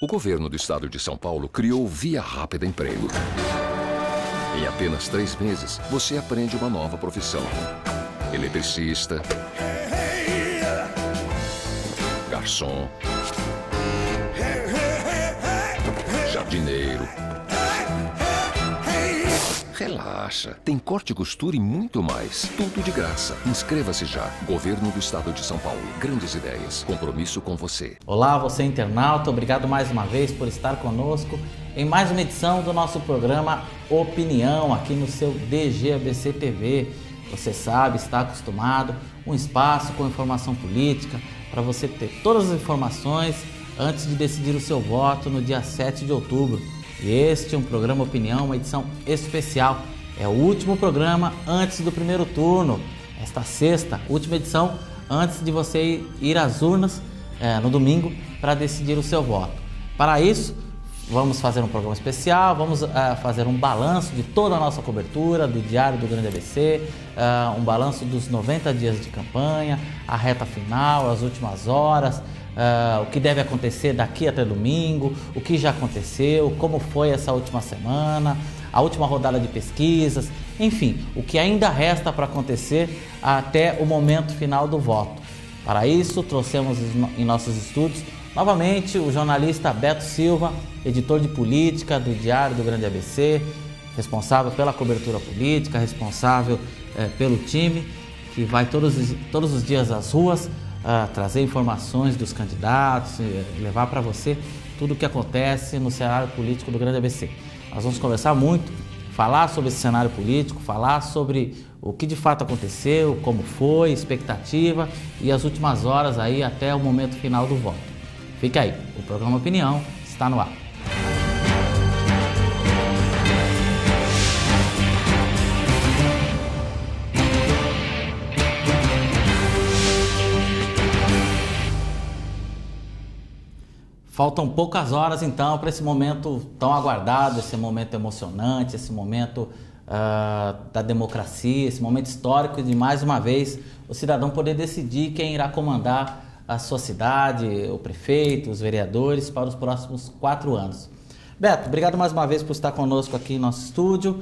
O governo do estado de São Paulo criou o Via Rápida Emprego. Em apenas 3 meses, você aprende uma nova profissão. Eletricista, garçom, jardineiro. Relaxa, tem corte e costura e muito mais. Tudo de graça. Inscreva-se já. Governo do Estado de São Paulo. Grandes ideias. Compromisso com você. Olá, você internauta. Obrigado mais uma vez por estar conosco em mais uma edição do nosso programa Opinião, aqui no seu DGABC TV. Você sabe, está acostumado, um espaço com informação política para você ter todas as informações antes de decidir o seu voto no dia 7 de outubro. E este é um programa Opinião, uma edição especial. É o último programa antes do primeiro turno. Esta sexta, última edição antes de você ir às urnas no domingo para decidir o seu voto. Para isso, vamos fazer um programa especial, vamos fazer um balanço de toda a nossa cobertura do Diário do Grande ABC, um balanço dos 90 dias de campanha, a reta final, as últimas horas, o que deve acontecer daqui até domingo, o que já aconteceu, como foi essa última semana, a última rodada de pesquisas, enfim, o que ainda resta para acontecer até o momento final do voto. Para isso, trouxemos em nossos estúdios novamente o jornalista Beto Silva, editor de política do Diário do Grande ABC, responsável pela cobertura política, responsável pelo time que vai todos os dias às ruas trazer informações dos candidatos, levar para você tudo o que acontece no cenário político do Grande ABC. Nós vamos conversar muito, falar sobre esse cenário político, falar sobre o que de fato aconteceu, como foi, expectativa e as últimas horas aí até o momento final do voto. Fica aí, o programa Opinião está no ar. Faltam poucas horas então para esse momento tão aguardado, esse momento emocionante, esse momento da democracia, esse momento histórico de mais uma vez o cidadão poder decidir quem irá comandar a sua cidade, o prefeito, os vereadores para os próximos 4 anos. Beto, obrigado mais uma vez por estar conosco aqui em nosso estúdio.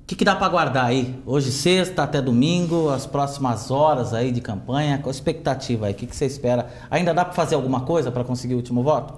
O que dá para aguardar aí? Hoje sexta até domingo, as próximas horas aí de campanha, qual a expectativa aí? O que você espera? Ainda dá para fazer alguma coisa para conseguir o último voto?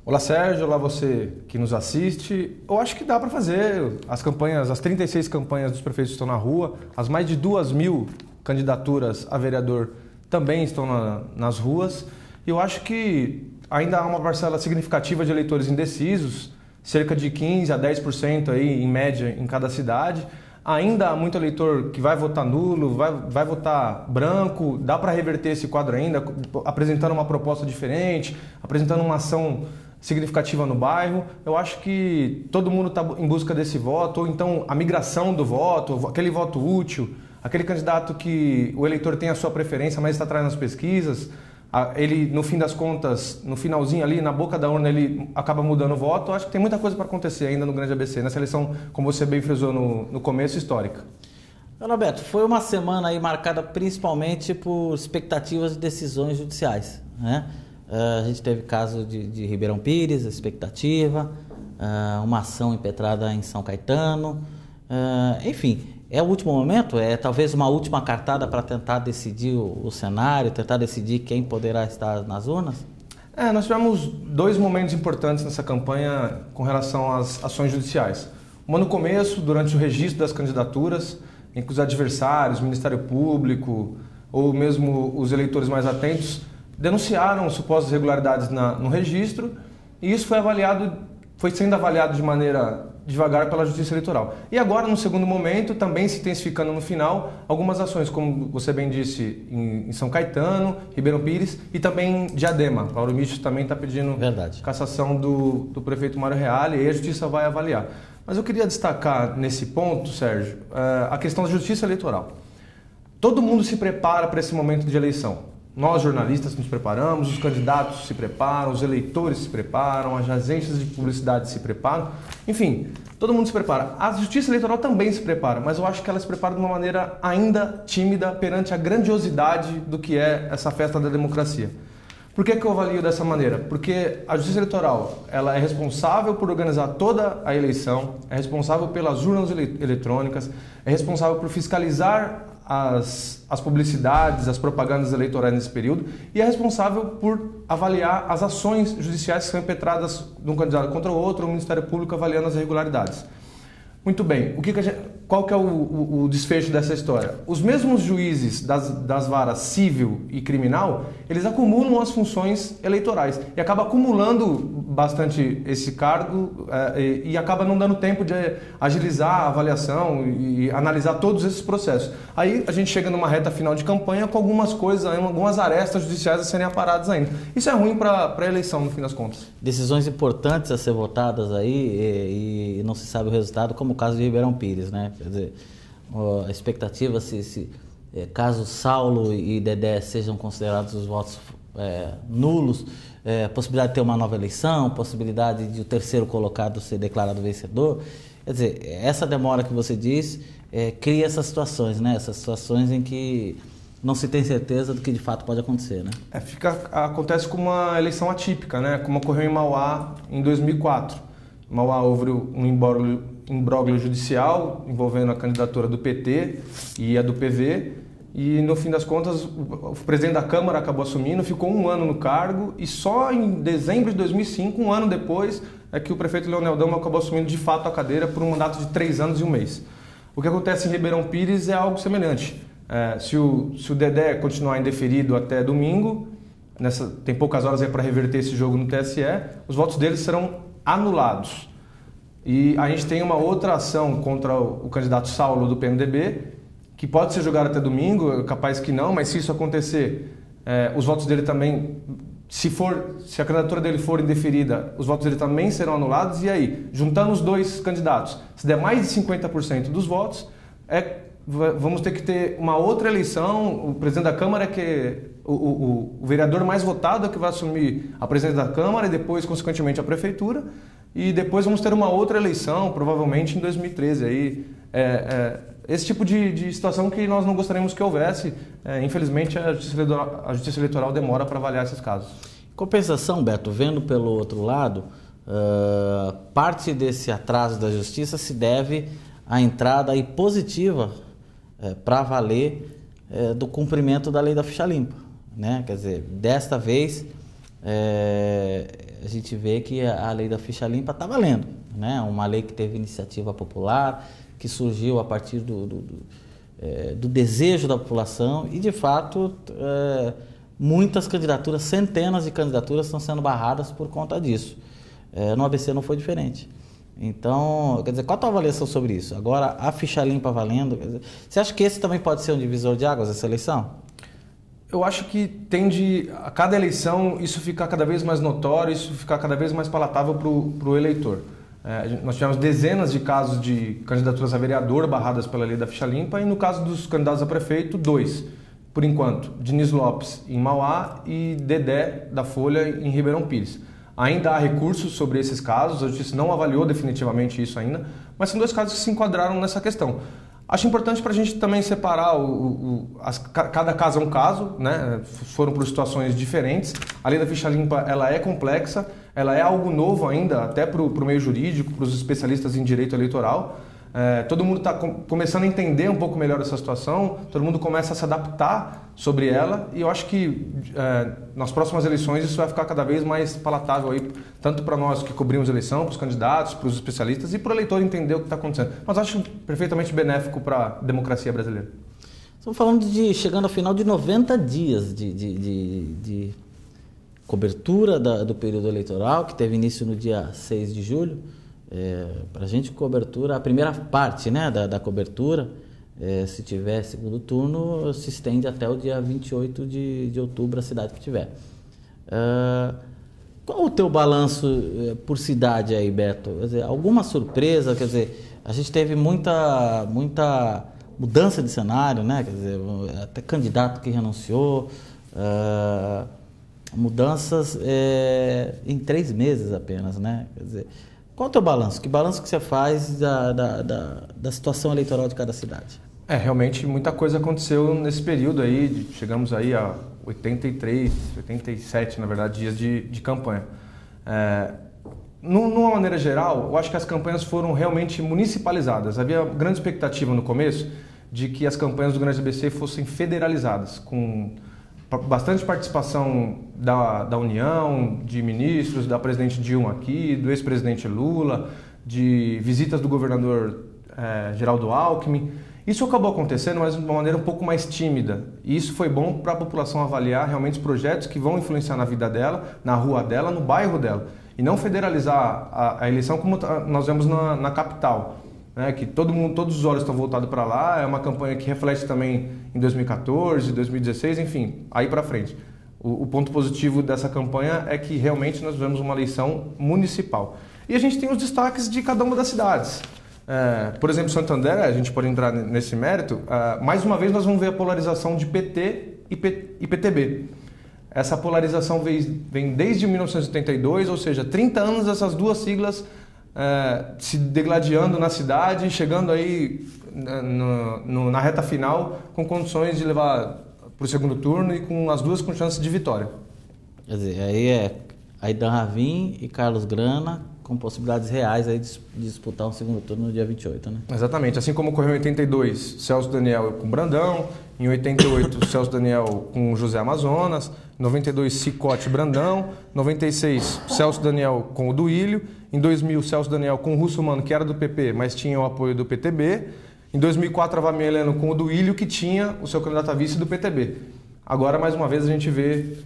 Olá Sérgio, olá você que nos assiste. Eu acho que dá para fazer as campanhas, as 36 campanhas dos prefeitos estão na rua, as mais de 2.000 candidaturas a vereador também estão nas ruas. E eu acho que ainda há uma parcela significativa de eleitores indecisos, cerca de 15% a 10% aí, em média em cada cidade. Ainda há muito eleitor que vai votar nulo, vai votar branco, dá para reverter esse quadro ainda, apresentando uma proposta diferente, apresentando uma ação significativa no bairro. Eu acho que todo mundo está em busca desse voto, ou então a migração do voto, aquele voto útil, aquele candidato que o eleitor tem a sua preferência, mas está atrás nas pesquisas. Ele, no fim das contas, no finalzinho ali, na boca da urna, ele acaba mudando o voto. Eu acho que tem muita coisa para acontecer ainda no Grande ABC, nessa eleição, como você bem frisou no começo, histórica. Roberto, foi uma semana aí marcada principalmente por expectativas de decisões judiciais, né? A gente teve caso de Ribeirão Pires, a expectativa, uma ação impetrada em São Caetano, enfim. É o último momento? É talvez uma última cartada para tentar decidir o cenário, tentar decidir quem poderá estar nas urnas? Nós tivemos 2 momentos importantes nessa campanha com relação às ações judiciais. Uma no começo, durante o registro das candidaturas, em que os adversários, o Ministério Público ou mesmo os eleitores mais atentos denunciaram supostas irregularidades no registro, e isso foi sendo avaliado de maneira devagar pela Justiça Eleitoral. E agora, no segundo momento, também se intensificando no final, algumas ações, como você bem disse, em São Caetano, Ribeirão Pires e também Diadema. Lauro Mitch também está pedindo cassação do prefeito Mário Reale, e a Justiça vai avaliar. Mas eu queria destacar nesse ponto, Sérgio, a questão da Justiça Eleitoral. Todo mundo se prepara para esse momento de eleição. Nós, jornalistas, nos preparamos, os candidatos se preparam, os eleitores se preparam, as agências de publicidade se preparam. Enfim, todo mundo se prepara. A Justiça Eleitoral também se prepara, mas eu acho que ela se prepara de uma maneira ainda tímida perante a grandiosidade do que é essa festa da democracia. Por que eu avalio dessa maneira? Porque a Justiça Eleitoral ela é responsável por organizar toda a eleição, é responsável pelas urnas eletrônicas, é responsável por fiscalizar as publicidades, as propagandas eleitorais nesse período e é responsável por avaliar as ações judiciais que são impetradas de um candidato contra o outro, o Ministério Público avaliando as irregularidades. Muito bem, qual que é o desfecho dessa história? Os mesmos juízes das varas civil e criminal, eles acumulam as funções eleitorais e acaba acumulando bastante esse cargo e acaba não dando tempo de agilizar a avaliação e analisar todos esses processos. Aí a gente chega numa reta final de campanha com algumas coisas, algumas arestas judiciais a serem aparadas ainda. Isso é ruim para a eleição, no fim das contas. Decisões importantes a ser votadas aí e não se sabe o resultado, como o caso de Ribeirão Pires, né? Quer dizer, a expectativa caso Saulo e Dedé sejam considerados os votos nulos, possibilidade de ter uma nova eleição, possibilidade de o terceiro colocado ser declarado vencedor. Quer dizer, essa demora que você diz cria essas situações, né? Essas situações em que não se tem certeza do que de fato pode acontecer, né? Acontece como uma eleição atípica, né? Como ocorreu em Mauá em 2004. Em Mauá houve um imbróglio judicial envolvendo a candidatura do PT e a do PV e no fim das contas o presidente da Câmara acabou assumindo, ficou 1 ano no cargo e só em dezembro de 2005, 1 ano depois, é que o prefeito Leonel Dama acabou assumindo de fato a cadeira por um mandato de 3 anos e 1 mês. O que acontece em Ribeirão Pires é algo semelhante. Se o Dedé continuar indeferido até domingo, tem poucas horas aí para reverter esse jogo no TSE, os votos deles serão anulados. E a gente tem uma outra ação contra o candidato Saulo do PMDB, que pode ser julgado até domingo, capaz que não, mas se isso acontecer, os votos dele também, se a candidatura dele for indeferida, os votos dele também serão anulados. E aí, juntando os dois candidatos, se der mais de 50% dos votos, vamos ter que ter uma outra eleição. O presidente da Câmara o vereador mais votado é que vai assumir a presidência da Câmara e depois, consequentemente, a prefeitura. E depois vamos ter uma outra eleição, provavelmente em 2013. Aí, esse tipo de situação que nós não gostaríamos que houvesse. Infelizmente, a Justiça Eleitoral demora para avaliar esses casos. Compensação, Beto, vendo pelo outro lado, parte desse atraso da Justiça se deve à entrada aí positiva para valer do cumprimento da lei da ficha limpa, né? Quer dizer, desta vez a gente vê que a lei da ficha limpa está valendo, né? Uma lei que teve iniciativa popular, que surgiu a partir do desejo da população e, de fato, muitas candidaturas, centenas de candidaturas estão sendo barradas por conta disso. No ABC não foi diferente. Então, quer dizer, qual a tua avaliação sobre isso? Agora, a ficha limpa valendo, quer dizer, você acha que esse também pode ser um divisor de águas, essa eleição? Eu acho que tende, a cada eleição, isso ficar cada vez mais notório, isso ficar cada vez mais palatável para o eleitor. Nós tivemos dezenas de casos de candidaturas a vereador barradas pela lei da ficha limpa e no caso dos candidatos a prefeito, 2, por enquanto, Diniz Lopes em Mauá e Dedé da Folha em Ribeirão Pires. Ainda há recursos sobre esses casos, a Justiça não avaliou definitivamente isso ainda, mas são 2 casos que se enquadraram nessa questão. Acho importante para a gente também separar, cada caso é um caso, né? Foram por situações diferentes. A lei da ficha limpa ela é complexa, ela é algo novo ainda, até para o meio jurídico, para os especialistas em direito eleitoral. Todo mundo está começando a entender um pouco melhor essa situação, todo mundo começa a se adaptar sobre ela e eu acho que nas próximas eleições isso vai ficar cada vez mais palatável aí, tanto para nós que cobrimos a eleição, para os candidatos, para os especialistas e para o eleitor entender o que está acontecendo. Mas acho perfeitamente benéfico para a democracia brasileira. Estamos falando chegando ao final de 90 dias de cobertura do período eleitoral, que teve início no dia 6 de julho. Para a gente, cobertura, a primeira parte, né, da cobertura, se tiver segundo turno, se estende até o dia 28 de outubro, a cidade que tiver. Qual o teu balanço por cidade aí, Beto? Quer dizer, alguma surpresa? Quer dizer, a gente teve muita mudança de cenário, né? Quer dizer, até candidato que renunciou, mudanças em 3 meses apenas, né? Quer dizer, qual é o teu balanço? Que balanço que você faz da situação eleitoral de cada cidade? Realmente muita coisa aconteceu nesse período aí, chegamos aí a 83, 87, na verdade, dias de campanha. Numa maneira geral, eu acho que as campanhas foram realmente municipalizadas. Havia grande expectativa no começo de que as campanhas do Grande ABC fossem federalizadas, com bastante participação da União, de ministros, da presidente Dilma aqui, do ex-presidente Lula, de visitas do governador Geraldo Alckmin. Isso acabou acontecendo, mas de uma maneira um pouco mais tímida. E isso foi bom para a população avaliar realmente os projetos que vão influenciar na vida dela, na rua dela, no bairro dela. E não federalizar a eleição como nós vemos na capital, né? Que todos os olhos estão voltados para lá. É uma campanha que reflete também em 2014, 2016, enfim, aí para frente. O ponto positivo dessa campanha é que realmente nós vemos uma eleição municipal. E a gente tem os destaques de cada uma das cidades. Por exemplo, Santo André, a gente pode entrar nesse mérito, mais uma vez nós vamos ver a polarização de PT e PTB. Essa polarização vem desde 1982, ou seja, 30 anos essas duas siglas se degladiando na cidade, chegando aí na reta final com condições de levar para o segundo turno e com as duas com chances de vitória. Quer dizer, aí é Aïdan Ravin e Carlos Grana com possibilidades reais aí de disputar um segundo turno no dia 28, né? Exatamente. Assim como ocorreu em 82, Celso Daniel com Brandão, em 88, Celso Daniel com José Amazonas, 92, Cicote Brandão, 96, Celso Daniel com o Duílio, em 2000, Celso Daniel com o Russomano, que era do PP, mas tinha o apoio do PTB, em 2004, Avamir Heleno com o Duílio, que tinha o seu candidato a vice do PTB. Agora, mais uma vez, a gente vê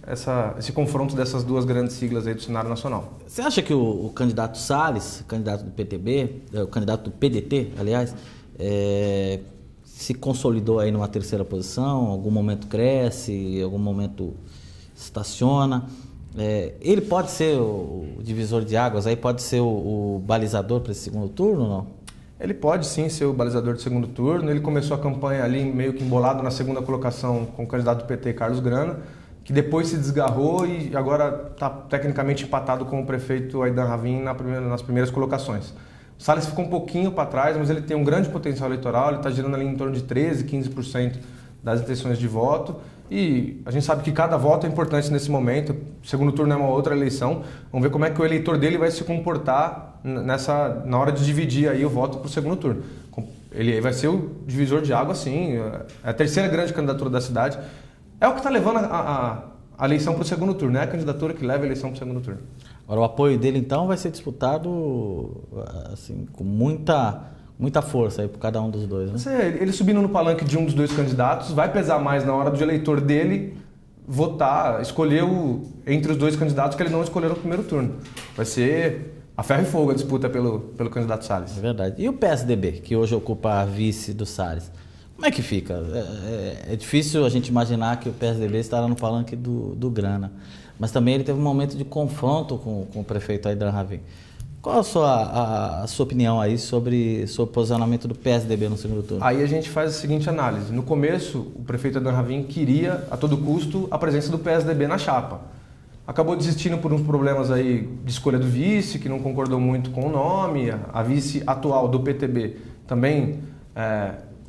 esse confronto dessas duas grandes siglas aí do cenário nacional. Você acha que o candidato Salles, candidato do PTB, o candidato do PDT, aliás, se consolidou aí numa terceira posição, em algum momento cresce, em algum momento estaciona? Ele pode ser o divisor de águas, aí pode ser o balizador para esse segundo turno ou não? Ele pode sim ser o balizador do segundo turno. Ele começou a campanha ali meio que embolado na segunda colocação com o candidato do PT, Carlos Grana, que depois se desgarrou e agora está tecnicamente empatado com o prefeito Aïdan Ravin nas primeiras colocações. O Salles ficou um pouquinho para trás, mas ele tem um grande potencial eleitoral, ele está girando ali em torno de 13%, 15% das intenções de voto. E a gente sabe que cada voto é importante nesse momento. O segundo turno é uma outra eleição. Vamos ver como é que o eleitor dele vai se comportar na hora de dividir aí o voto para o segundo turno. Ele vai ser o divisor de água, sim. É a terceira grande candidatura da cidade. É o que está levando a eleição para o segundo turno. É a candidatura que leva a eleição para o segundo turno. Agora, o apoio dele, então, vai ser disputado assim, com muita força aí por cada um dos dois, né? Ele subindo no palanque de um dos dois candidatos vai pesar mais na hora do eleitor dele votar, escolher entre os dois candidatos que ele não escolheu no primeiro turno. Vai ser a ferro e fogo a disputa pelo candidato Salles. É verdade. E o PSDB, que hoje ocupa a vice do Salles? Como é que fica? É difícil a gente imaginar que o PSDB estará no palanque do Grana. Mas também ele teve um momento de confronto com o prefeito Aïdan Ravin. Qual a sua opinião aí sobre o posicionamento do PSDB no segundo turno? Aí a gente faz a seguinte análise. No começo, o prefeito Aïdan Ravin queria, a todo custo, a presença do PSDB na chapa. Acabou desistindo por uns problemas aí de escolha do vice, que não concordou muito com o nome. A vice atual do PTB também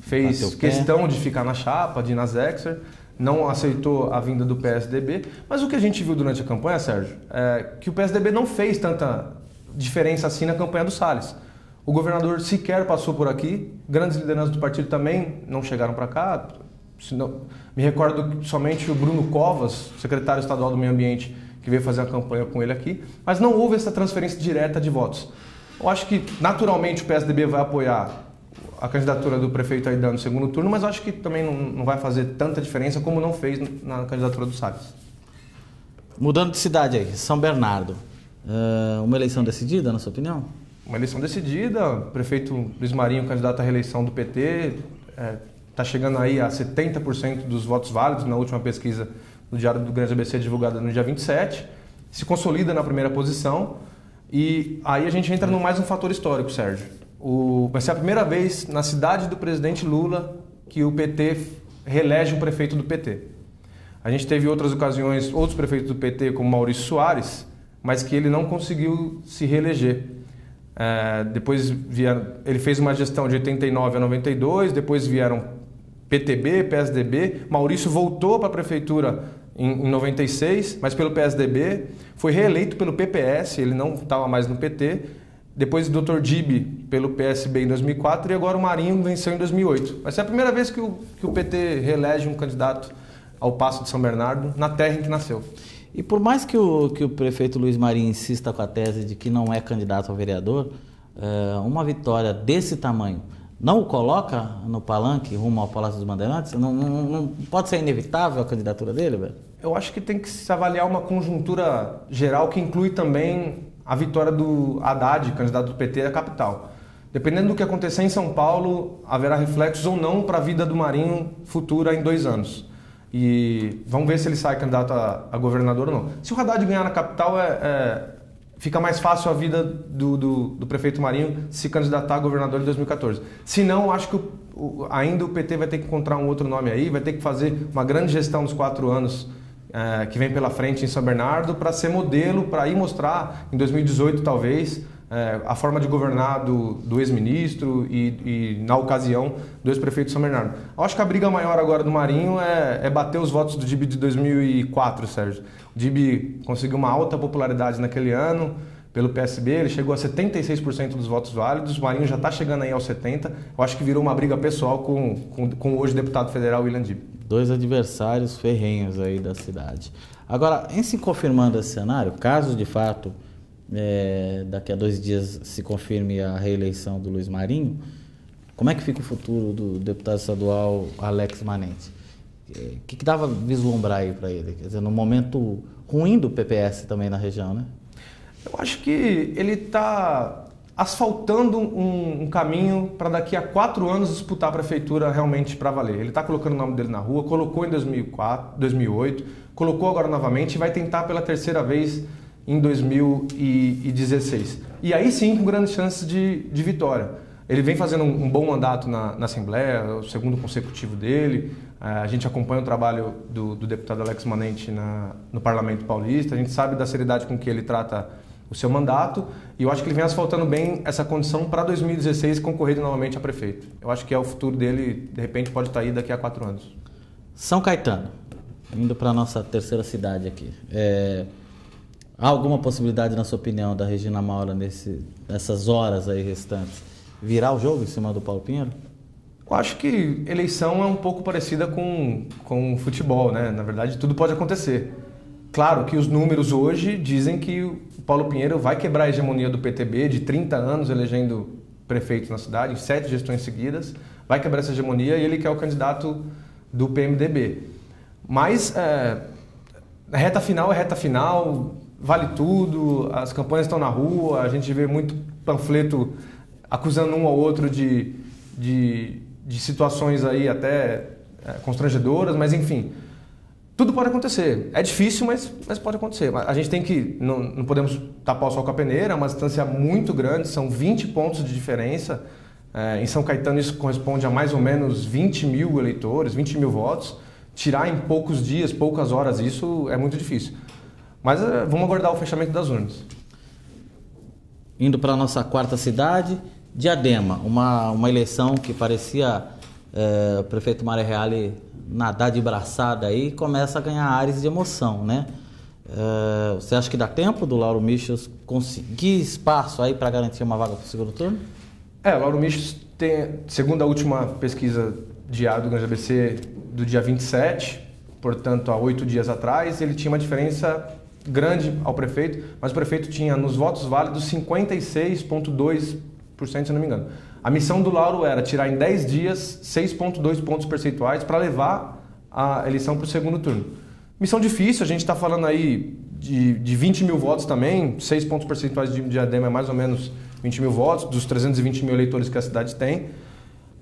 fez questão de ficar na chapa, Dina Zexer, não aceitou a vinda do PSDB. Mas o que a gente viu durante a campanha, Sérgio, é que o PSDB não fez tanta diferença assim na campanha do Salles. O governador sequer passou por aqui, grandes lideranças do partido também não chegaram para cá. Me recordo somente o Bruno Covas, secretário estadual do Meio Ambiente, que veio fazer a campanha com ele aqui, mas não houve essa transferência direta de votos. Eu acho que naturalmente o PSDB vai apoiar a candidatura do prefeito Aïdan no segundo turno, mas eu acho que também não vai fazer tanta diferença como não fez na candidatura do Salles. Mudando de cidade aí, São Bernardo. Uma eleição decidida, na sua opinião? Uma eleição decidida. O prefeito Luiz Marinho, candidato à reeleição do PT, está chegando aí a 70% dos votos válidos na última pesquisa do Diário do Grande ABC, divulgada no dia 27. Se consolida na primeira posição. E aí a gente entra no mais um fator histórico, Sérgio. Vai ser a primeira vez na cidade do presidente Lula que o PT reelege um prefeito do PT. A gente teve outras ocasiões, outros prefeitos do PT, como Maurício Soares, mas que ele não conseguiu se reeleger. Depois ele fez uma gestão de 89 a 92, depois vieram PTB, PSDB, Maurício voltou para a prefeitura em 96, mas pelo PSDB, foi reeleito pelo PPS, ele não estava mais no PT, depois o Dr. Dib pelo PSB em 2004 e agora o Marinho venceu em 2008. Vai ser a primeira vez que o PT reelege um candidato ao Paço de São Bernardo na terra em que nasceu. E por mais que o prefeito Luiz Marinho insista com a tese de que não é candidato a vereador, uma vitória desse tamanho não o coloca no palanque rumo ao Palácio dos Bandeirantes? Não pode ser inevitável a candidatura dele, velho? Eu acho que tem que se avaliar uma conjuntura geral que inclui também a vitória do Haddad, candidato do PT, à capital. Dependendo do que acontecer em São Paulo, haverá reflexos ou não para a vida do Marinho futura em 2 anos. E vamos ver se ele sai candidato a governador ou não. Se o Haddad ganhar na capital, fica mais fácil a vida do prefeito Marinho se candidatar a governador em 2014. Se não, acho que ainda o PT vai ter que encontrar um outro nome aí, vai ter que fazer uma grande gestão nos 4 anos que vem pela frente em São Bernardo para ser modelo, para ir mostrar em 2018 talvez a forma de governar do ex-ministro e na ocasião do ex-prefeito de São Bernardo. Eu acho que a briga maior agora do Marinho é bater os votos do Dib de 2004, Sérgio. O Dib conseguiu uma alta popularidade naquele ano pelo PSB, ele chegou a 76% dos votos válidos, o Marinho já está chegando aí aos 70%. Eu acho que virou uma briga pessoal com o hoje deputado federal William Dib. 2 adversários ferrenhos aí da cidade. Agora, em se confirmando esse cenário, caso de fato daqui a 2 dias se confirme a reeleição do Luiz Marinho, como é que fica o futuro do deputado estadual Alex Manente? O que dava a vislumbrar aí para ele? Quer dizer, no momento ruim do PPS também na região, né? Eu acho que ele está asfaltando um caminho para daqui a 4 anos disputar a prefeitura realmente para valer. Ele está colocando o nome dele na rua, colocou em 2004, 2008, colocou agora novamente e vai tentar pela 3ª vez em 2016. E aí sim com grandes chances de vitória. Ele vem fazendo um bom mandato na Assembleia, o 2º consecutivo dele. A gente acompanha o trabalho do deputado Alex Manente no Parlamento Paulista, a gente sabe da seriedade com que ele trata o seu mandato e eu acho que ele vem asfaltando bem essa condição para 2016 concorrer novamente a prefeito. Eu acho que o futuro dele, de repente, pode estar aí daqui a 4 anos. São Caetano, indo para a nossa 3ª cidade aqui. Há alguma possibilidade, na sua opinião, da Regina Maura, nessas horas aí restantes, virar o jogo em cima do Paulo Pinheiro? Eu acho que eleição é um pouco parecida com futebol, né? Na verdade, tudo pode acontecer. Claro que os números hoje dizem que o Paulo Pinheiro vai quebrar a hegemonia do PTB de 30 anos elegendo prefeitos na cidade, em 7 gestões seguidas, vai quebrar essa hegemonia e ele quer o candidato do PMDB. Mas a reta final é reta final, vale tudo, as campanhas estão na rua, a gente vê muito panfleto acusando um ao outro de situações aí até constrangedoras, mas enfim, tudo pode acontecer. É difícil, mas pode acontecer. A gente tem que, não podemos tapar o sol com a peneira, é uma distância muito grande, são 20 pontos de diferença. Em São Caetano isso corresponde a mais ou menos 20 mil eleitores, 20 mil votos. Tirar em poucos dias, poucas horas, isso é muito difícil. Mas vamos aguardar o fechamento das urnas. Indo para a nossa 4ª cidade, Diadema, uma eleição que parecia o prefeito Mário Reale nadar de braçada aí, começa a ganhar ares de emoção, né? Você acha que dá tempo do Lauro Michels conseguir espaço aí para garantir uma vaga para o 2º turno? O Lauro Michels tem, segundo a última pesquisa diária do Grande ABC do dia 27, portanto há 8 dias atrás, ele tinha uma diferença grande ao prefeito, mas o prefeito tinha nos votos válidos 56,2%, se não me engano. A missão do Lauro era tirar em 10 dias 6,2 pontos percentuais para levar a eleição para o 2º turno. Missão difícil, a gente está falando aí de 20 mil votos também, 6 pontos percentuais de Diadema é mais ou menos 20 mil votos, dos 320 mil eleitores que a cidade tem.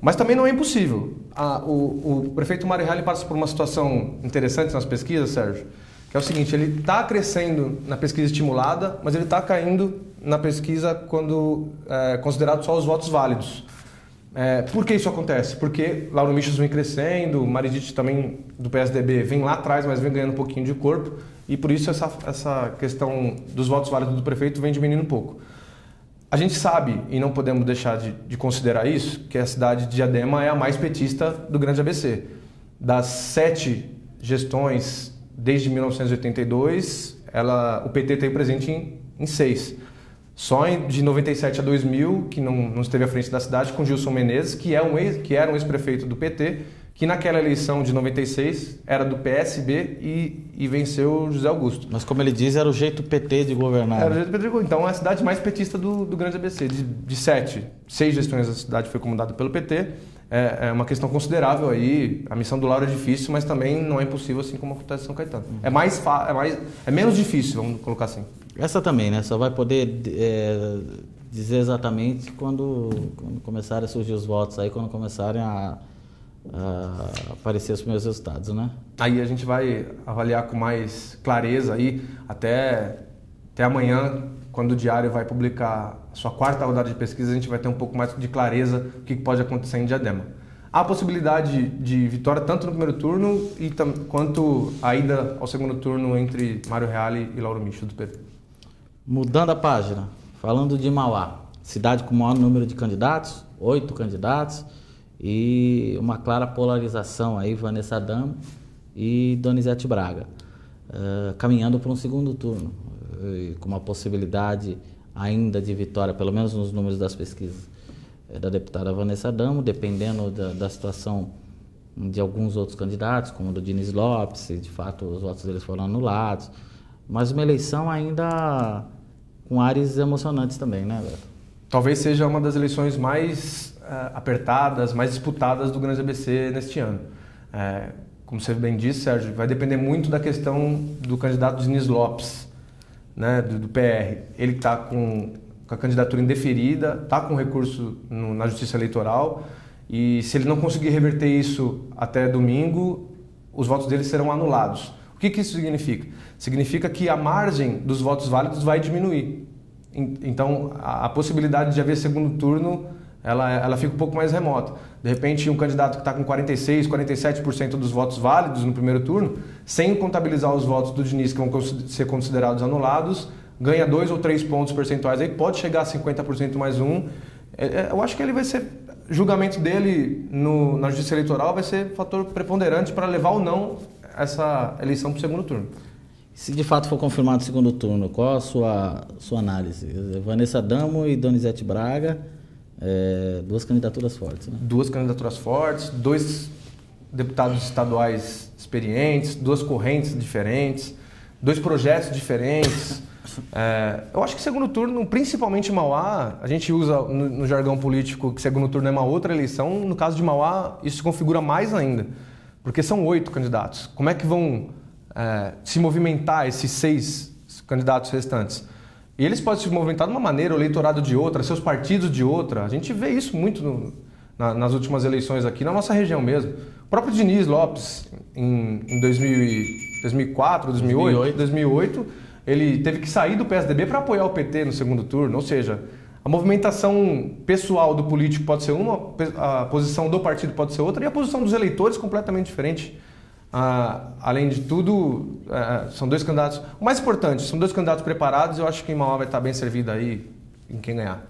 Mas também não é impossível. O prefeito Mário Reale passa por uma situação interessante nas pesquisas, Sérgio, que é o seguinte, ele está crescendo na pesquisa estimulada, mas ele está caindo na pesquisa quando considerado só os votos válidos. Por que isso acontece? Porque Lauro Michels vem crescendo, Maridite também do PSDB vem lá atrás, mas vem ganhando um pouquinho de corpo, e por isso essa questão dos votos válidos do prefeito vem diminuindo um pouco. A gente sabe, e não podemos deixar de considerar isso, que a cidade de Diadema é a mais petista do Grande ABC. Das 7 gestões desde 1982, o PT tem presente em 6. Só de 97 a 2000, que não esteve à frente da cidade, com Gilson Menezes, que era um ex-prefeito do PT, que naquela eleição de 96 era do PSB e venceu José Augusto. Mas como ele diz, era o jeito PT de governar. Era o jeito PT de governar. Então é a cidade mais petista do Grande ABC. De 6 gestões a cidade foi comandada pelo PT. É uma questão considerável aí. A missão do Lauro é difícil, mas também não é impossível assim como acontece em São Caetano. É menos difícil, vamos colocar assim. Essa também, né? Só vai poder dizer exatamente quando começarem a surgir os votos aí, quando começarem a aparecer os primeiros resultados, né? Aí a gente vai avaliar com mais clareza aí até amanhã, quando o Diário vai publicar a sua 4ª rodada de pesquisa, a gente vai ter um pouco mais de clareza do que pode acontecer em Diadema. Há a possibilidade de vitória tanto no primeiro turno quanto a ida ao segundo turno entre Mário Reale e Lauro Micho do PT. Mudando a página, falando de Mauá, cidade com o maior número de candidatos, 8 candidatos, e uma clara polarização aí, Vanessa Adamo e Donizete Braga, caminhando para um segundo turno, com uma possibilidade ainda de vitória, pelo menos nos números das pesquisas, da deputada Vanessa Adamo, dependendo da situação de alguns outros candidatos, como o do Diniz Lopes, e de fato os votos deles foram anulados, mas uma eleição ainda com ares emocionantes também, né, Beto? Talvez seja uma das eleições mais apertadas, mais disputadas do Grande ABC neste ano. Como você bem disse, Sérgio, vai depender muito da questão do candidato Diniz Lopes, né, do PR. Ele está com a candidatura indeferida, está com recurso na Justiça Eleitoral, e se ele não conseguir reverter isso até domingo, os votos dele serão anulados. O que isso significa? Significa que a margem dos votos válidos vai diminuir. Então, a possibilidade de haver segundo turno, ela fica um pouco mais remota. De repente, um candidato que está com 46%, 47% dos votos válidos no primeiro turno, sem contabilizar os votos do Diniz, que vão ser considerados anulados, ganha 2 ou 3 pontos percentuais, aí pode chegar a 50% mais um. Eu acho que ele vai ser, julgamento dele na Justiça Eleitoral vai ser fator preponderante para levar ou não essa eleição para o segundo turno. Se de fato for confirmado o segundo turno, qual a sua análise? Vanessa Adamo e Donizete Braga, 2 candidaturas fortes, né? 2 candidaturas fortes, 2 deputados estaduais experientes, 2 correntes diferentes, 2 projetos diferentes. Eu acho que segundo turno, principalmente em Mauá, a gente usa no jargão político que segundo turno é uma outra eleição. No caso de Mauá, isso se configura mais ainda, porque são 8 candidatos. Como é que vão se movimentar esses 6 candidatos restantes? E eles podem se movimentar de uma maneira, o eleitorado de outra, seus partidos de outra. A gente vê isso muito nas últimas eleições aqui, na nossa região mesmo. O próprio Diniz Lopes, em 2004, 2008, ele teve que sair do PSDB para apoiar o PT no segundo turno. Ou seja, a movimentação pessoal do político pode ser uma, a posição do partido pode ser outra, e a posição dos eleitores completamente diferente. Além de tudo, são 2 candidatos. O mais importante, são 2 candidatos preparados. Eu acho que Mauá vai estar bem servida aí em quem ganhar.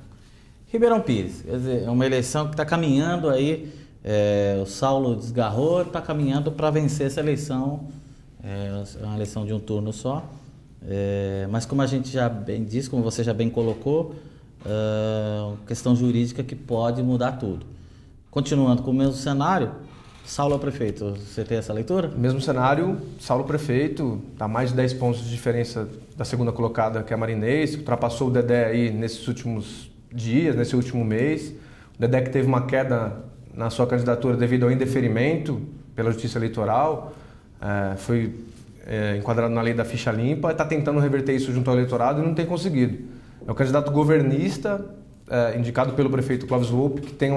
Ribeirão Pires, quer dizer, é uma eleição que está caminhando aí. O Saulo desgarrou, está caminhando para vencer essa eleição. É uma eleição de um turno só. Mas como a gente já bem disse, como você já bem colocou, questão jurídica que pode mudar tudo. Continuando com o mesmo cenário, Saulo prefeito, você tem essa leitura? Mesmo cenário, Saulo prefeito, está mais de 10 pontos de diferença da segunda colocada, que é a Marinês, ultrapassou o Dedé aí nesses últimos dias, nesse último mês. O Dedé que teve uma queda na sua candidatura devido ao indeferimento pela Justiça Eleitoral, foi enquadrado na lei da ficha limpa, está tentando reverter isso junto ao eleitorado e não tem conseguido. É o candidato governista, indicado pelo prefeito Clóvis Volpe, que tem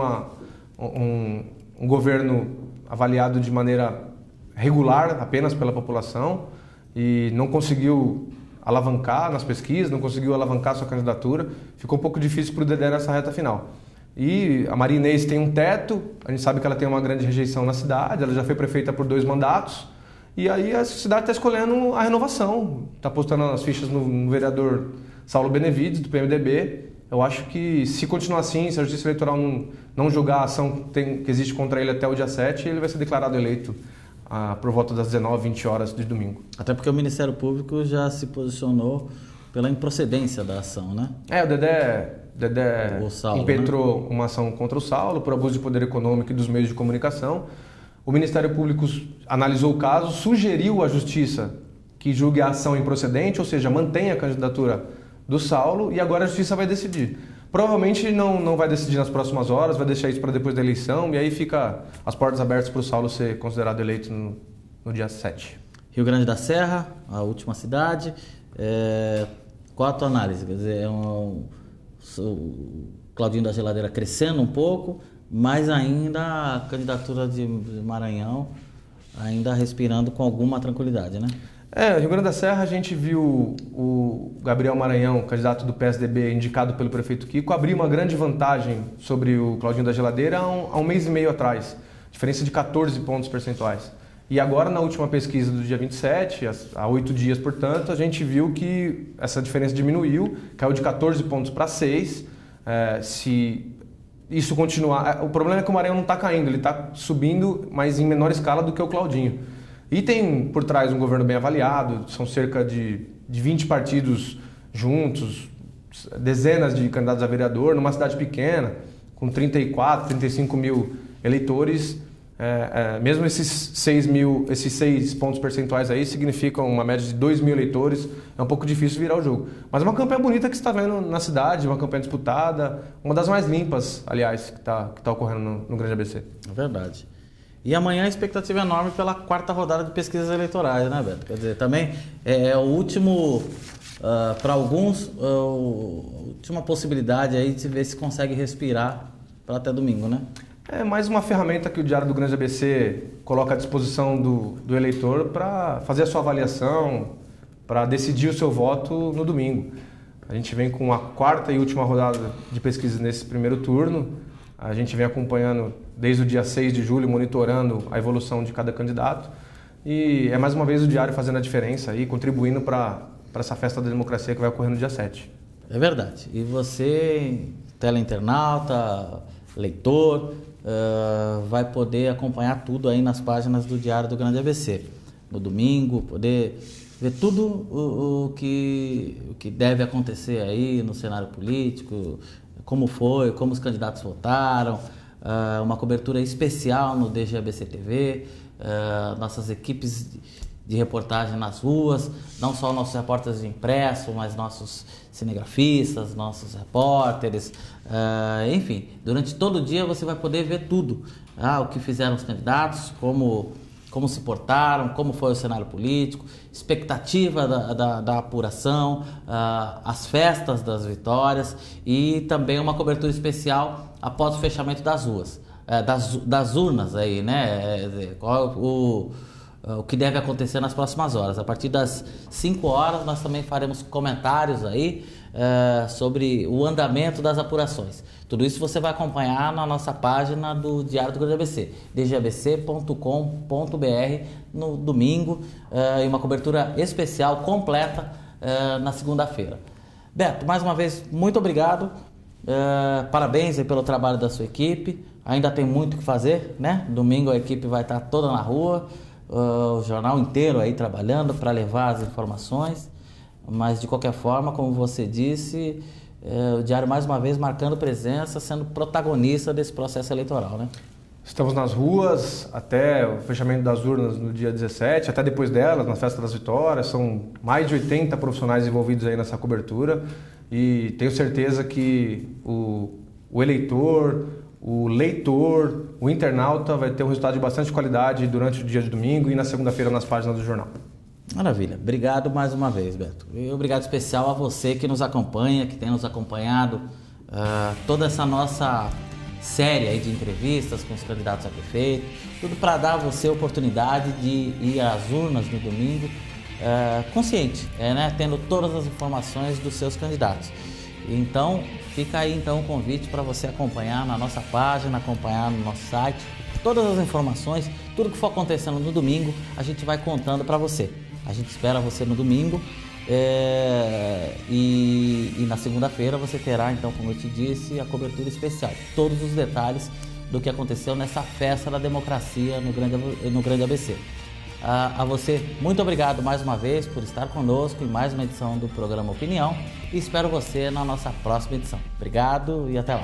um governo avaliado de maneira regular apenas pela população e não conseguiu alavancar nas pesquisas, não conseguiu alavancar sua candidatura. Ficou um pouco difícil para o Dedé nessa reta final. E a Maria Inês tem um teto, a gente sabe que ela tem uma grande rejeição na cidade, ela já foi prefeita por 2 mandatos, e aí a cidade está escolhendo a renovação, está apostando as fichas no vereador Saulo Benevides, do PMDB. Eu acho que se continuar assim, se a Justiça Eleitoral não julgar a ação que existe contra ele até o dia 7, ele vai ser declarado eleito por volta das 19, 20 horas de domingo. Até porque o Ministério Público já se posicionou pela improcedência da ação, né? O Dedé impetrou, né, uma ação contra o Saulo por abuso de poder econômico e dos meios de comunicação. O Ministério Público analisou o caso, sugeriu à Justiça que julgue a ação improcedente, ou seja, mantenha a candidatura do Saulo, e agora a Justiça vai decidir. Provavelmente não vai decidir nas próximas horas, vai deixar isso para depois da eleição, e aí fica as portas abertas para o Saulo ser considerado eleito no dia 7. Rio Grande da Serra, a última cidade. Qual a tua análise? Quer dizer, o Claudinho da Geladeira crescendo um pouco, mas ainda a candidatura de Maranhão ainda respirando com alguma tranquilidade, né? Rio Grande da Serra, a gente viu o Gabriel Maranhão, candidato do PSDB, indicado pelo prefeito Kiko, abrir uma grande vantagem sobre o Claudinho da Geladeira há um mês e meio atrás, diferença de 14 pontos percentuais. E agora, na última pesquisa do dia 27, há 8 dias, portanto, a gente viu que essa diferença diminuiu, caiu de 14 pontos para 6. Se isso continuar... O problema é que o Maranhão não está caindo, ele está subindo, mas em menor escala do que o Claudinho. E tem por trás um governo bem avaliado, são cerca de 20 partidos juntos, dezenas de candidatos a vereador, numa cidade pequena, com 34, 35 mil eleitores. Mesmo esses 6 pontos percentuais aí significam uma média de 2 mil eleitores, é um pouco difícil virar o jogo. Mas é uma campanha bonita que você está vendo na cidade, uma campanha disputada, uma das mais limpas, aliás, que tá ocorrendo no Grande ABC. É verdade. E amanhã a expectativa é enorme pela 4ª rodada de pesquisas eleitorais, né, Beto? Quer dizer, também é o último, para alguns, a última possibilidade aí de ver se consegue respirar para até domingo, né? É mais uma ferramenta que o Diário do Grande ABC coloca à disposição do eleitor para fazer a sua avaliação, para decidir o seu voto no domingo. A gente vem com a 4ª e última rodada de pesquisa nesse primeiro turno. A gente vem acompanhando desde o dia 6 de julho, monitorando a evolução de cada candidato. E é mais uma vez o Diário fazendo a diferença aí, contribuindo para essa festa da democracia que vai ocorrer no dia 7. É verdade. E você, teleinternauta, leitor, vai poder acompanhar tudo aí nas páginas do Diário do Grande ABC. No domingo, poder ver tudo o que deve acontecer aí no cenário político, como foi, como os candidatos votaram, uma cobertura especial no DG ABC TV, nossas equipes de reportagem nas ruas, não só nossos repórteres de impresso, mas nossos cinegrafistas, nossos repórteres, enfim, durante todo o dia você vai poder ver tudo, o que fizeram os candidatos, como se portaram, como foi o cenário político, expectativa da apuração, as festas das vitórias e também uma cobertura especial após o fechamento das ruas, das urnas aí, né? O que deve acontecer nas próximas horas. A partir das 5 horas nós também faremos comentários aí sobre o andamento das apurações. Tudo isso você vai acompanhar na nossa página do Diário do Grande ABC, dgabc.com.br, no domingo, e uma cobertura especial, completa, na segunda-feira. Beto, mais uma vez, muito obrigado, parabéns aí pelo trabalho da sua equipe, ainda tem muito o que fazer, né? Domingo a equipe vai estar toda na rua, o jornal inteiro aí trabalhando para levar as informações, mas de qualquer forma, como você disse, o Diário mais uma vez marcando presença, sendo protagonista desse processo eleitoral, né? Estamos nas ruas até o fechamento das urnas no dia 17, até depois delas, na Festa das Vitórias. São mais de 80 profissionais envolvidos aí nessa cobertura e tenho certeza que o eleitor, o leitor, o internauta vai ter um resultado de bastante qualidade durante o dia de domingo e na segunda-feira nas páginas do jornal. Maravilha. Obrigado mais uma vez, Beto. E obrigado especial a você que nos acompanha, que tem nos acompanhado toda essa nossa série aí de entrevistas com os candidatos a prefeito, tudo para dar a você a oportunidade de ir às urnas no domingo consciente, né? Tendo todas as informações dos seus candidatos. Então, fica aí então o convite para você acompanhar na nossa página, acompanhar no nosso site, todas as informações, tudo que for acontecendo no domingo, a gente vai contando para você. A gente espera você no domingo e na segunda-feira você terá, então, como eu te disse, a cobertura especial, todos os detalhes do que aconteceu nessa festa da democracia no Grande ABC. A você, muito obrigado mais uma vez por estar conosco em mais uma edição do programa Opinião e espero você na nossa próxima edição. Obrigado e até lá.